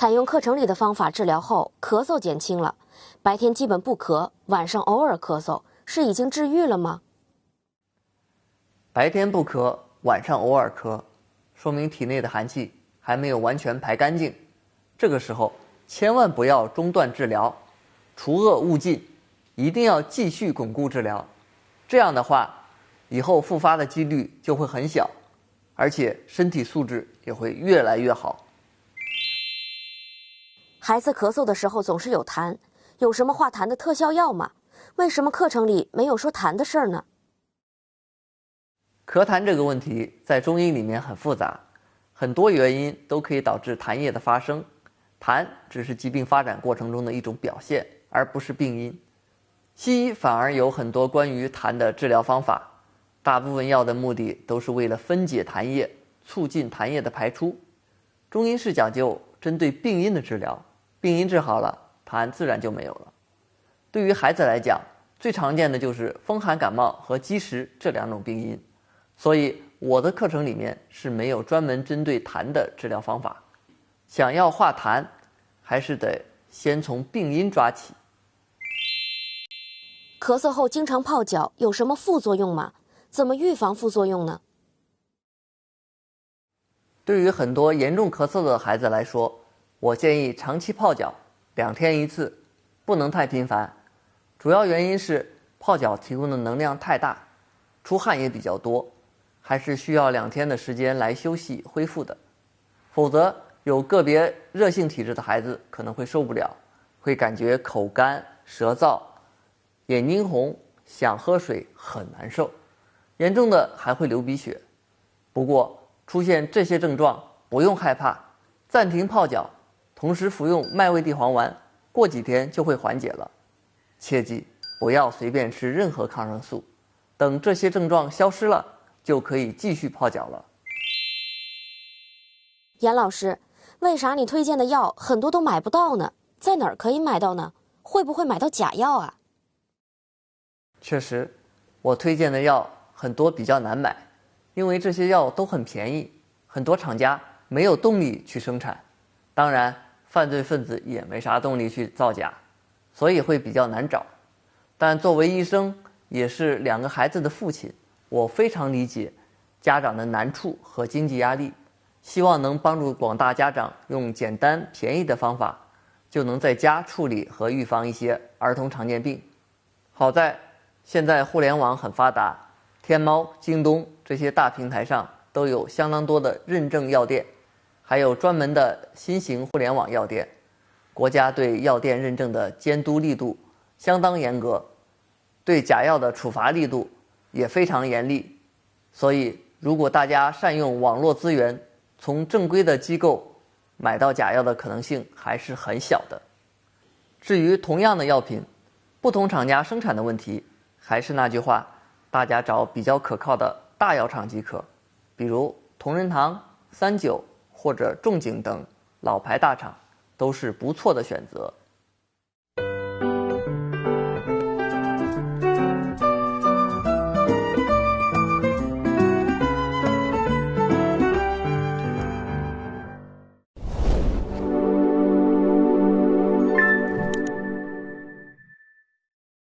采用课程里的方法治疗后，咳嗽减轻了，白天基本不咳，晚上偶尔咳嗽，是已经治愈了吗？白天不咳，晚上偶尔咳，说明体内的寒气还没有完全排干净。这个时候千万不要中断治疗，除恶务尽，一定要继续巩固治疗。这样的话，以后复发的几率就会很小，而且身体素质也会越来越好。孩子咳嗽的时候总是有痰，有什么化痰的特效药吗？为什么课程里没有说痰的事儿呢？咳痰这个问题在中医里面很复杂，很多原因都可以导致痰液的发生。痰只是疾病发展过程中的一种表现，而不是病因。西医反而有很多关于痰的治疗方法，大部分药的目的都是为了分解痰液，促进痰液的排出。中医是讲究针对病因的治疗，病因治好了，痰自然就没有了。对于孩子来讲，最常见的就是风寒感冒和积食这两种病因，所以我的课程里面是没有专门针对痰的治疗方法。想要化痰，还是得先从病因抓起。咳嗽后经常泡脚有什么副作用吗？怎么预防副作用呢？对于很多严重咳嗽的孩子来说，我建议长期泡脚，2天1次，不能太频繁。主要原因是泡脚提供的能量太大，出汗也比较多，还是需要2天的时间来休息恢复的。否则有个别热性体质的孩子可能会受不了，会感觉口干、舌燥、眼睛红，想喝水很难受，严重的还会流鼻血。不过出现这些症状不用害怕，暂停泡脚，同时服用麦味地黄丸，过几天就会缓解了。切记不要随便吃任何抗生素，等这些症状消失了，就可以继续泡脚了。严老师，为啥你推荐的药很多都买不到呢？在哪儿可以买到呢？会不会买到假药啊？确实，我推荐的药很多比较难买，因为这些药都很便宜，很多厂家没有动力去生产，当然犯罪分子也没啥动力去造假，所以会比较难找。但作为医生，也是2个孩子的父亲，我非常理解家长的难处和经济压力，希望能帮助广大家长用简单便宜的方法，就能在家处理和预防一些儿童常见病。好在现在互联网很发达，天猫、京东这些大平台上都有相当多的认证药店，还有专门的新型互联网药店。国家对药店认证的监督力度相当严格，对假药的处罚力度也非常严厉。所以如果大家善用网络资源，从正规的机构买到假药的可能性还是很小的。至于同样的药品，不同厂家生产的问题，还是那句话，大家找比较可靠的大药厂即可，比如同仁堂、三九或者仲景等老牌大厂，都是不错的选择。